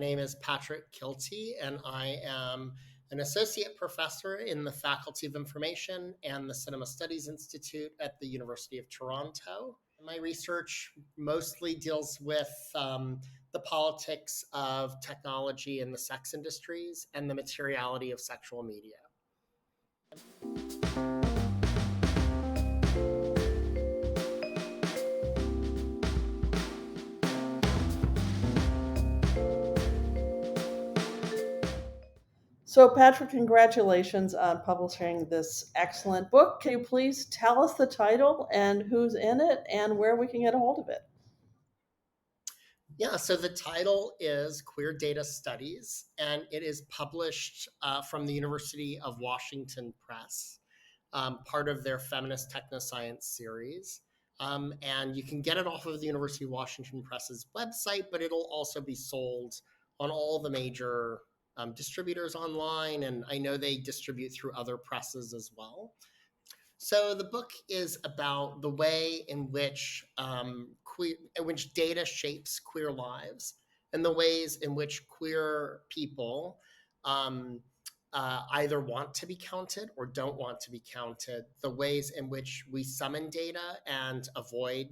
name is Patrick Kilty, and I am an associate professor in the Faculty of Information and the Cinema Studies Institute at the University of Toronto. My research mostly deals with the politics of technology in the sex industries and the materiality of sexual media. So, Patrick, congratulations on publishing this excellent book. Can you please tell us the title and who's in it and where we can get a hold of it? Yeah, so the title is Queer Data Studies, and it is published from the University of Washington Press, part of their Feminist Technoscience series. And you can get it off of the University of Washington Press's website, but it'll also be sold on all the major distributors online, and I know they distribute through other presses as well. So the book is about the way in which data shapes queer lives, and the ways in which queer people um, either want to be counted or don't want to be counted. The ways in which we summon data and avoid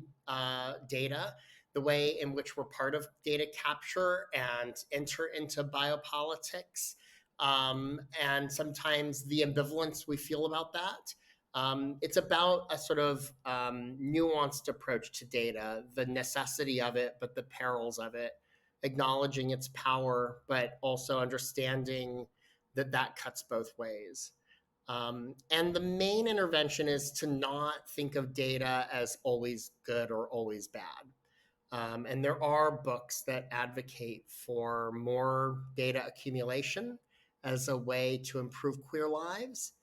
data. The way in which we're part of data capture and enter into biopolitics, and sometimes the ambivalence we feel about that. It's about a sort of nuanced approach to data, the necessity of it, but the perils of it, acknowledging its power, but also understanding that that cuts both ways. And the main intervention is to not think of data as always good or always bad. And there are books that advocate for more data accumulation as a way to improve queer lives.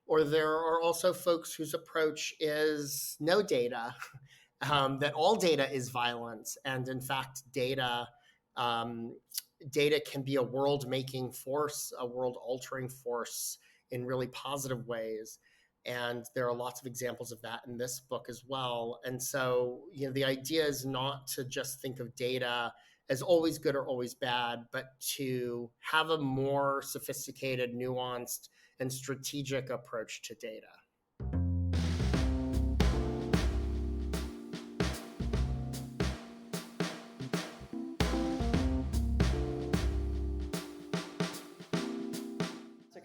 Or there are also folks whose approach is no data, that all data is violence. And in fact, um, data can be a world-making force, a world-altering force in really positive ways. And there are lots of examples of that in this book as well. And so, the idea is not to just think of data as always good or always bad, but to have a more sophisticated, nuanced, and strategic approach to data.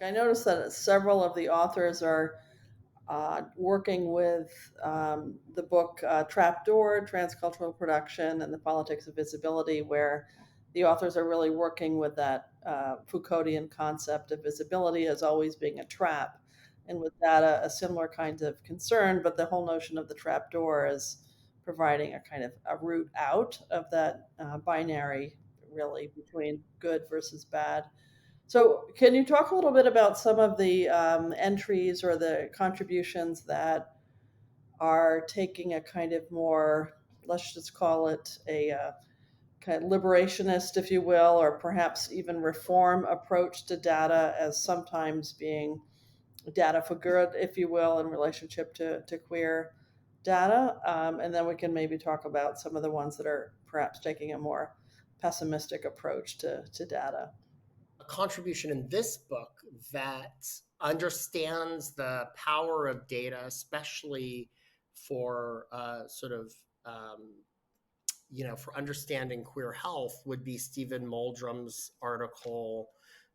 I noticed that several of the authors are working with the book Trapdoor, Transcultural Production and the Politics of Visibility, where the authors are really working with that Foucauldian concept of visibility as always being a trap. And with that, a similar kind of concern, but the whole notion of the trapdoor is providing a kind of a route out of that binary, really, between good versus bad. So, can you talk a little bit about some of the entries or the contributions that are taking a kind of more, let's just call it a kind of liberationist, if you will, or perhaps even reform approach to data as sometimes being data for good, if you will, in relationship to queer data? And then we can maybe talk about some of the ones that are perhaps taking a more pessimistic approach to data. A contribution in this book that understands the power of data, especially for for understanding queer health, would be Stephen Moldrum's article,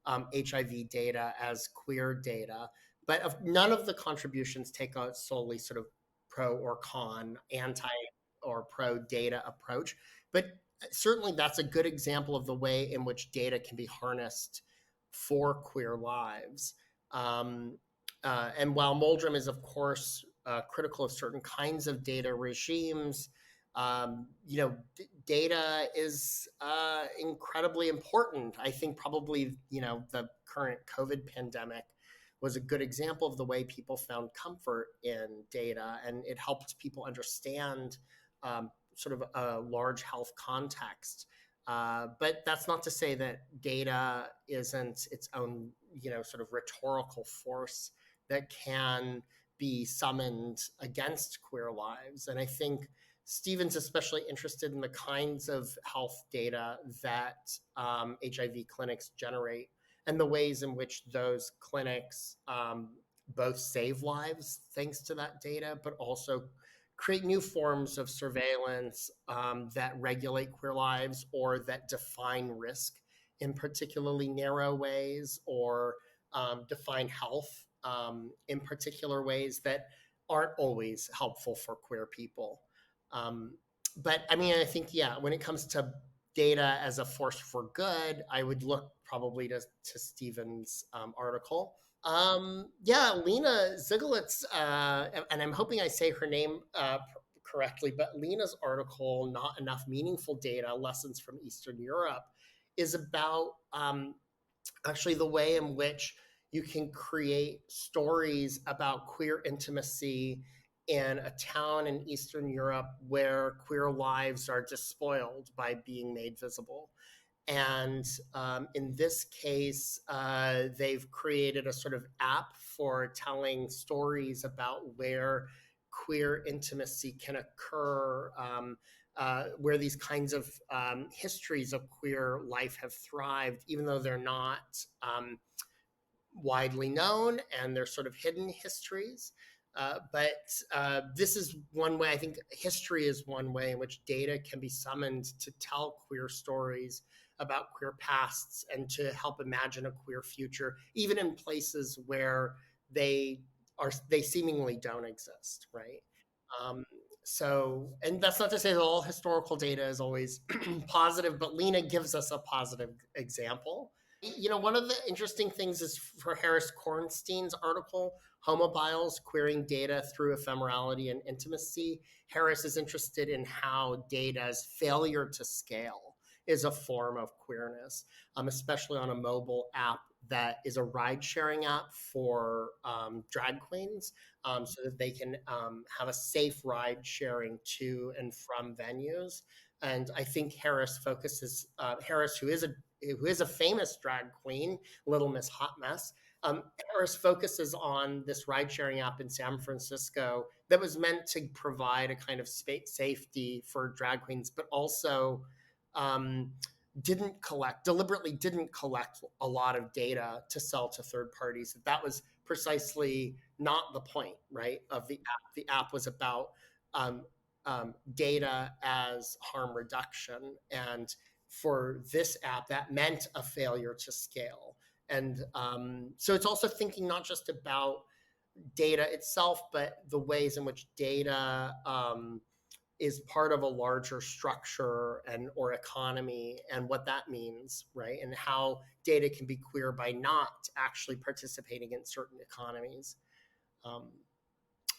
HIV Data as Queer Data. But none of the contributions take a solely sort of pro or con, anti or pro data approach. But certainly that's a good example of the way in which data can be harnessed for queer lives. And while Moldrum is, of course, critical of certain kinds of data regimes, data is incredibly important. I think probably, the current COVID pandemic was a good example of the way people found comfort in data, and it helped people understand sort of a large health context. But that's not to say that data isn't its own, sort of rhetorical force that can be summoned against queer lives. And I think Stephen's especially interested in the kinds of health data that HIV clinics generate and the ways in which those clinics both save lives thanks to that data, but also create new forms of surveillance that regulate queer lives or that define risk in particularly narrow ways, or define health in particular ways that aren't always helpful for queer people. Um, but I mean, I think, yeah, when it comes to data as a force for good, I would look probably to Stephen's article. Yeah, Lena Zieglert's, and I'm hoping I say her name correctly, but Lena's article, Not Enough Meaningful Data Lessons from Eastern Europe, is about actually the way in which you can create stories about queer intimacy in a town in Eastern Europe where queer lives are despoiled by being made visible. And in this case, they've created a sort of app for telling stories about where queer intimacy can occur, where these kinds of histories of queer life have thrived, even though they're not widely known and they're sort of hidden histories. But this is one way, I think history is one way in which data can be summoned to tell queer stories about queer pasts and to help imagine a queer future, even in places where they they seemingly don't exist, right? Um, so, and that's not to say that all historical data is always positive, but Lena gives us a positive example. One of the interesting things is for Harris Kornstein's article, Homobiles Queering Data Through Ephemerality and Intimacy. Harris is interested in how data's failure to scale is a form of queerness, especially on a mobile app that is a ride sharing app for drag queens, so that they can have a safe ride sharing to and from venues. And I think Harris focuses, Harris, who is a famous drag queen, Little Miss Hot Mess. Harris focuses on this ride sharing app in San Francisco that was meant to provide a kind of safety for drag queens, but also um, deliberately didn't collect a lot of data to sell to third parties. That was precisely not the point, right, of the app. The app was about um, data as harm reduction. And for this app, that meant a failure to scale. And so it's also thinking not just about data itself, but the ways in which data is part of a larger structure and or economy, and what that means, right? And how data can be queer by not actually participating in certain economies. Um,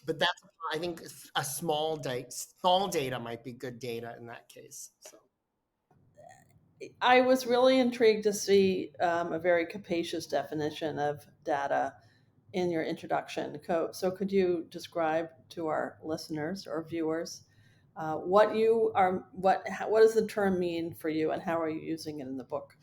but that's, I think, a small data might be good data in that case. So. I was really intrigued to see a very capacious definition of data in your introduction. So, could you describe to our listeners or viewers what you are, what does the term mean for you, and how are you using it in the book?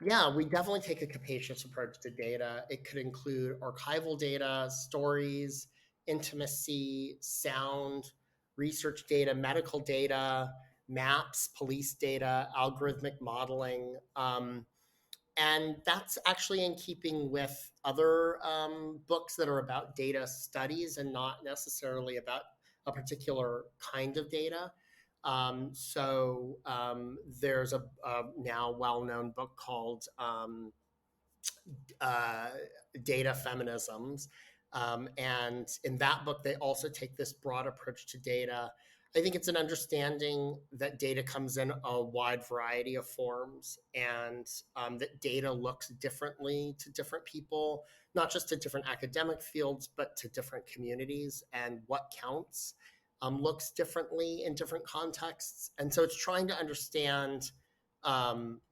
Yeah, we definitely take a capacious approach to data. It could include archival data, stories, intimacy, sound, research data, medical data, maps, police data, algorithmic modeling. And that's actually in keeping with other books that are about data studies and not necessarily about a particular kind of data. There's a now well-known book called uh, Data Feminisms. And in that book, they also take this broad approach to data. I think it's an understanding that data comes in a wide variety of forms, and that data looks differently to different people, not just to different academic fields, but to different communities, and what counts looks differently in different contexts. And so it's trying to understand,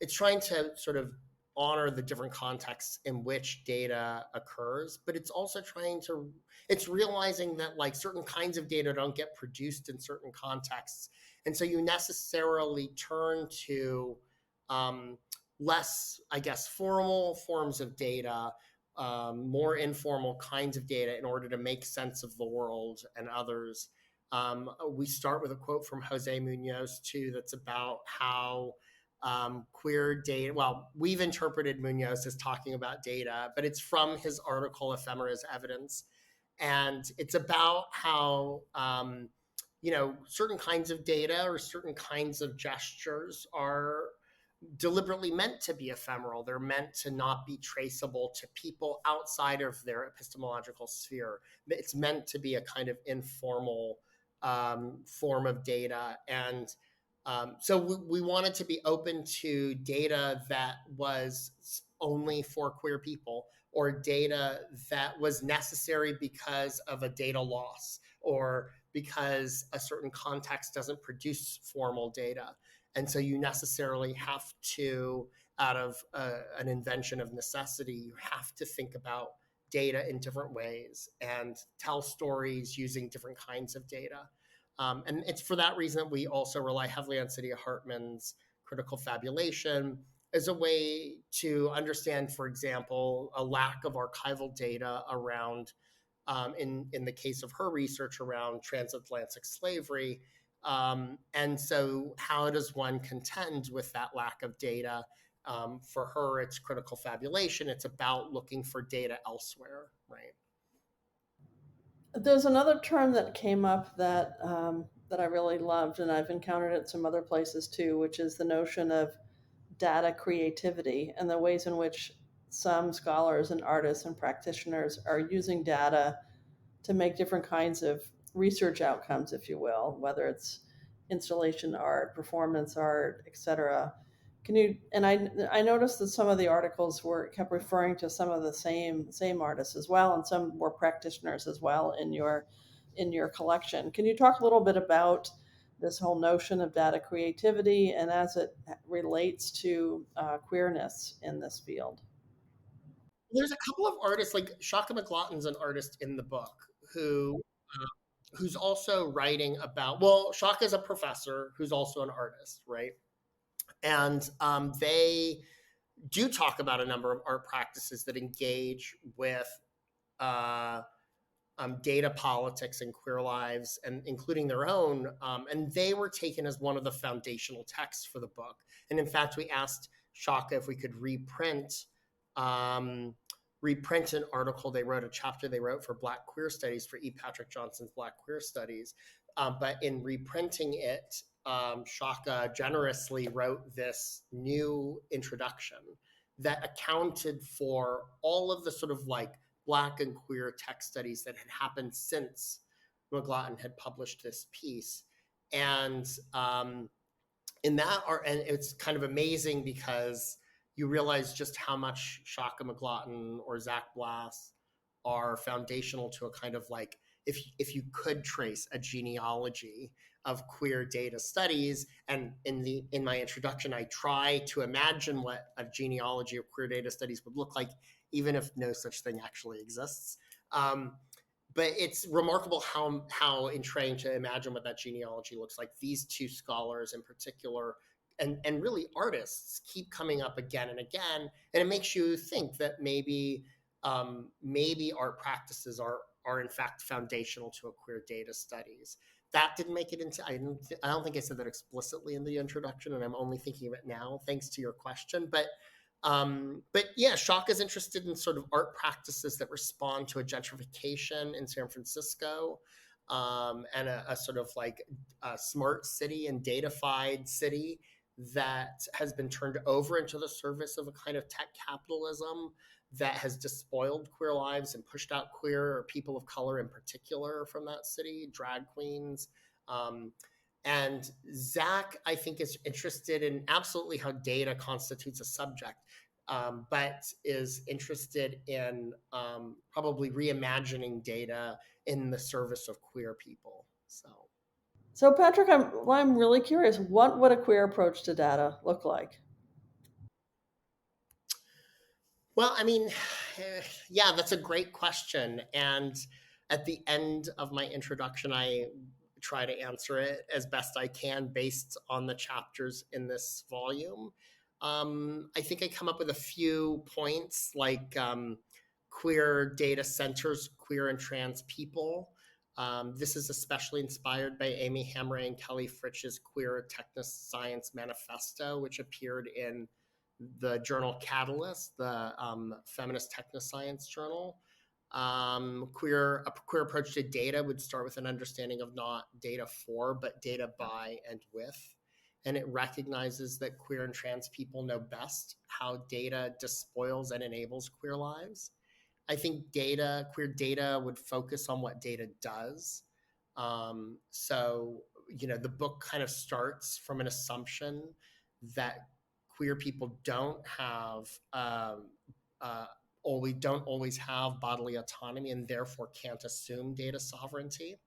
it's trying to sort of honor the different contexts in which data occurs, but it's realizing that like certain kinds of data don't get produced in certain contexts. And so you necessarily turn to less, I guess, formal forms of data, more informal kinds of data in order to make sense of the world and others. We start with a quote from Jose Munoz too, that's about how queer data. Well, we've interpreted Munoz as talking about data, but it's from his article Ephemera's Evidence, and it's about how certain kinds of data or certain kinds of gestures are deliberately meant to be ephemeral. They're meant to not be traceable to people outside of their epistemological sphere. It's meant to be a kind of informal form of data. And so we wanted to be open to data that was only for queer people, or data that was necessary because of a data loss, or because a certain context doesn't produce formal data. And so you necessarily have to, out of an invention of necessity, you have to think about data in different ways and tell stories using different kinds of data. And it's for that reason that we also rely heavily on Saidiya Hartman's critical fabulation as a way to understand, for example, a lack of archival data around, in the case of her research, around transatlantic slavery. And so how does one contend with that lack of data? For her, it's critical fabulation. It's about looking for data elsewhere, right? There's another term that came up that that I really loved, and I've encountered it some other places too, which is the notion of data creativity and the ways in which some scholars and artists and practitioners are using data to make different kinds of research outcomes, if you will, whether it's installation art, performance art, etc. Can you? And I noticed that some of the articles were kept referring to some of the same artists as well, and some were practitioners as well in your collection. Can you talk a little bit about this whole notion of data creativity and as it relates to queerness in this field? There's a couple of artists, like Shaka McLaughlin's an artist in the book who who's also writing about. Well, Shaka's a professor who's also an artist, right? And they do talk about a number of art practices that engage with uh, data politics and queer lives, and including their own. And they were taken as one of the foundational texts for the book. And in fact, we asked Shaka if we could um, reprint an article they wrote, a chapter they wrote for Black Queer Studies, for E. Patrick Johnson's Black Queer Studies. But in reprinting it, Shaka generously wrote this new introduction that accounted for all of the sort of like Black and queer text studies that had happened since McLaughlin had published this piece. And in that art, and it's kind of amazing because you realize just how much Shaka McLaughlin or Zach Blass are foundational to a kind of like, if you could trace a genealogy of queer data studies. And in my introduction, I try to imagine what a genealogy of queer data studies would look like, even if no such thing actually exists. But it's remarkable how in trying to imagine what that genealogy looks like, these two scholars in particular, and really artists, keep coming up again and again, and it makes you think that maybe art practices are in fact foundational to a queer data studies. That didn't make it into. I don't think I said that explicitly in the introduction, and I'm only thinking of it now, thanks to your question. But yeah, Shock is interested in sort of art practices that respond to a gentrification in San Francisco, and a sort of like a smart city and datafied city that has been turned over into the service of a kind of tech capitalism that has despoiled queer lives and pushed out queer or people of color in particular from that city, drag queens. Um, and Zach, I think, is interested in absolutely how data constitutes a subject, but is interested in probably reimagining data in the service of queer people. So, So, Patrick, I'm really curious. What would a queer approach to data look like? well, I mean, yeah, that's a great question. And at the end of my introduction, I try to answer it as best I can based on the chapters in this volume. I think I come up with a few points like queer data centers, queer and trans people, This is especially inspired by Amy Hamray and Kelly Fritch's Queer Technoscience Manifesto, which appeared in the journal Catalyst, the feminist technoscience journal. A queer approach to data would start with an understanding of not data for, but data by and with. And it recognizes that queer and trans people know best how data despoils and enables queer lives. I think queer data would focus on what data does. So, the book kind of starts from an assumption that queer people uh, don't always have bodily autonomy and therefore can't assume data sovereignty.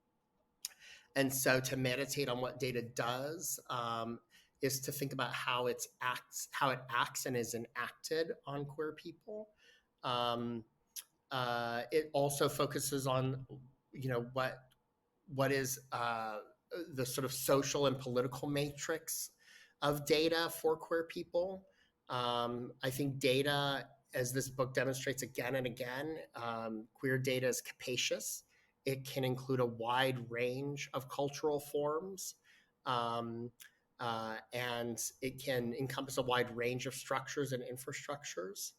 And so to meditate on what data does is to think about how it acts and is enacted on queer people. Um, it also focuses on, what is the sort of social and political matrix of data for queer people. I think data, as this book demonstrates again and again, queer data is capacious. It can include a wide range of cultural forms. Um, and it can encompass a wide range of structures and infrastructures.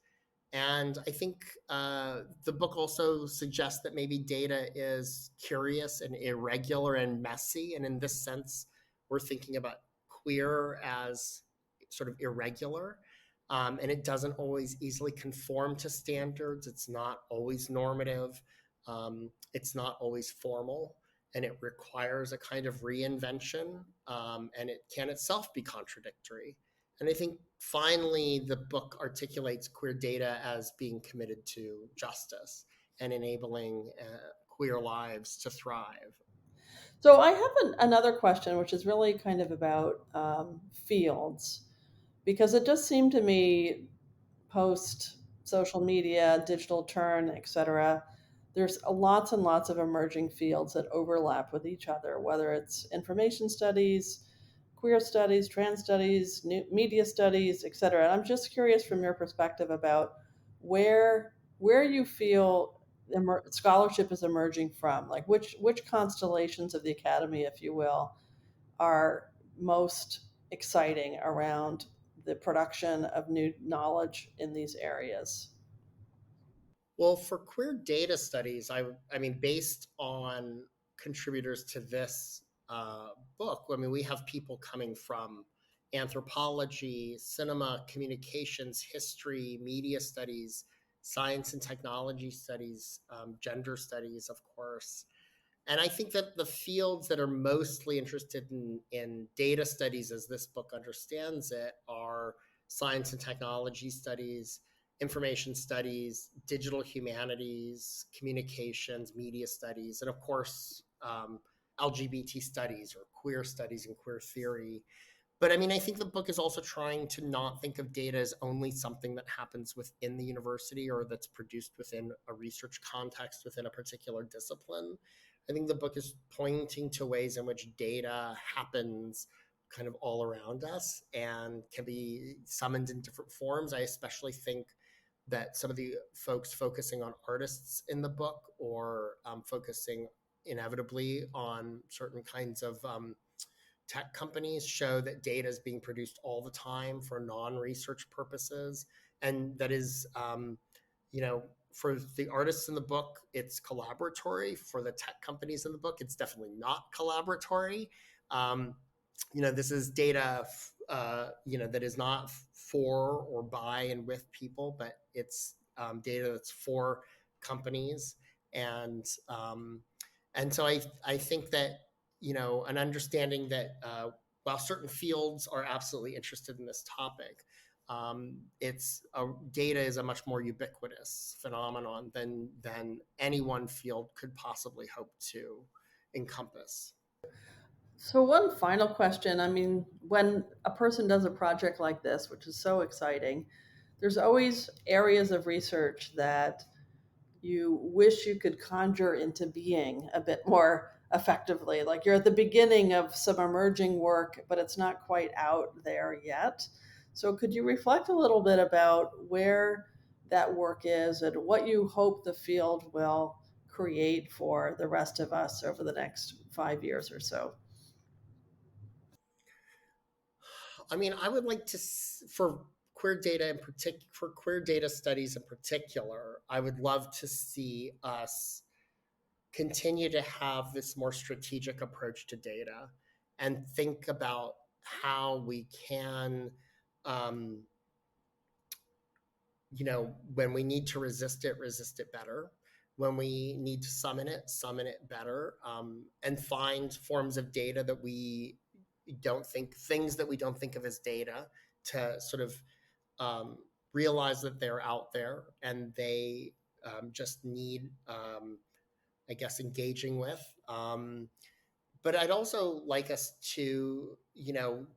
And I think the book also suggests that maybe data is curious and irregular and messy. And in this sense, we're thinking about queer as sort of irregular. And it doesn't always easily conform to standards. It's not always normative. It's not always formal. And it requires a kind of reinvention. And it can itself be contradictory. And I think finally, the book articulates queer data as being committed to justice and enabling queer lives to thrive. So I have another question, which is really kind of about fields, because it does seem to me post social media, digital turn, etc. There's lots and lots of emerging fields that overlap with each other, whether it's information studies, queer studies, trans studies, media studies, etc. And I'm just curious from your perspective about where you feel scholarship is emerging from, like which constellations of the academy, if you will, are most exciting around the production of new knowledge in these areas. Well, for queer data studies, I mean, based on contributors to this book, I mean, we have people coming from anthropology, cinema, communications, history, media studies, science and technology studies, gender studies, of course. And I think that the fields that are mostly interested in data studies, as this book understands it, are science and technology studies, information studies, digital humanities, communications, media studies, and of course, LGBT studies or queer studies and queer theory. But I mean, I think the book is also trying to not think of data as only something that happens within the university or that's produced within a research context within a particular discipline. I think the book is pointing to ways in which data happens kind of all around us and can be summoned in different forms. I especially think that some of the folks focusing on artists in the book or focusing inevitably on certain kinds of tech companies show that data is being produced all the time for non-research purposes, and that is, for the artists in the book, it's collaboratory. For the tech companies in the book, it's definitely not collaboratory. Um, this is data, that is not for or by and with people, but it's data that's for companies, and so I think that an understanding that while certain fields are absolutely interested in this topic, data is a much more ubiquitous phenomenon than any one field could possibly hope to encompass. So, one final question. I mean, when a person does a project like this, which is so exciting, there's always areas of research that you wish you could conjure into being a bit more effectively. Like you're at the beginning of some emerging work, but it's not quite out there yet. So, could you reflect a little bit about where that work is and what you hope the field will create for the rest of us over the next 5 years or so? I mean, I would like to, for queer data in particular, for queer data studies in particular, I would love to see us continue to have this more strategic approach to data and think about how we can, um, when we need to resist it better. When we need to summon it better, and find forms of data that we don't think, things that we don't think of as data, to sort of um, realize that they're out there and they just need, I guess, engaging with. But I'd also like us to,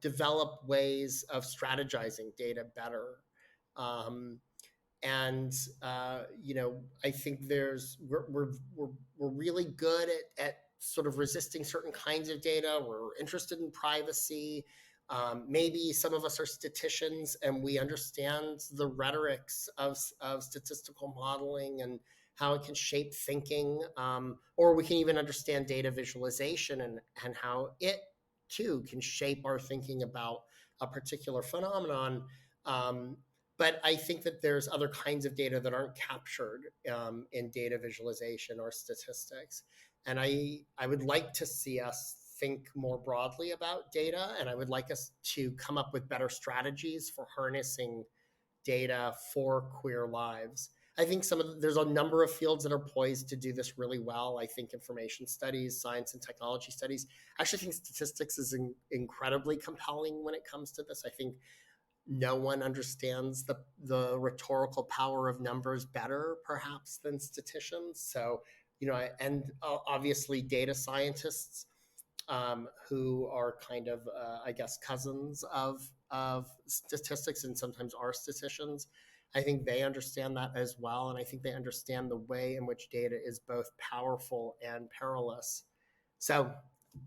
develop ways of strategizing data better. Um, and I think we're really good at sort of resisting certain kinds of data. We're interested in privacy. Maybe some of us are statisticians and we understand the rhetorics of statistical modeling and how it can shape thinking, or we can even understand data visualization and how it too can shape our thinking about a particular phenomenon. um, but I think that there's other kinds of data that aren't captured in data visualization or statistics. And I would like to see us think more broadly about data, and I would like us to come up with better strategies for harnessing data for queer lives. I think there's a number of fields that are poised to do this really well. I think information studies, science and technology studies. I actually think statistics is incredibly compelling when it comes to this. I think no one understands the rhetorical power of numbers better, perhaps, than statisticians. So, and obviously data scientists, who are kind of, I guess, cousins of statistics and sometimes are statisticians. I think they understand that as well, and I think they understand the way in which data is both powerful and perilous. So,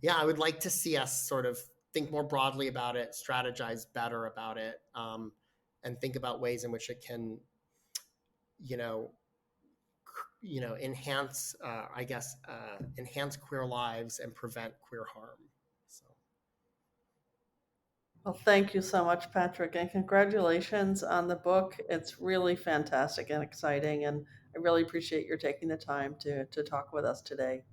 yeah, I would like to see us sort of think more broadly about it, strategize better about it, and think about ways in which it can, you know, enhance, I guess, enhance queer lives and prevent queer harm. So, Well, thank you so much, Patrick, and congratulations on the book. It's really fantastic and exciting, and I really appreciate your taking the time to talk with us today.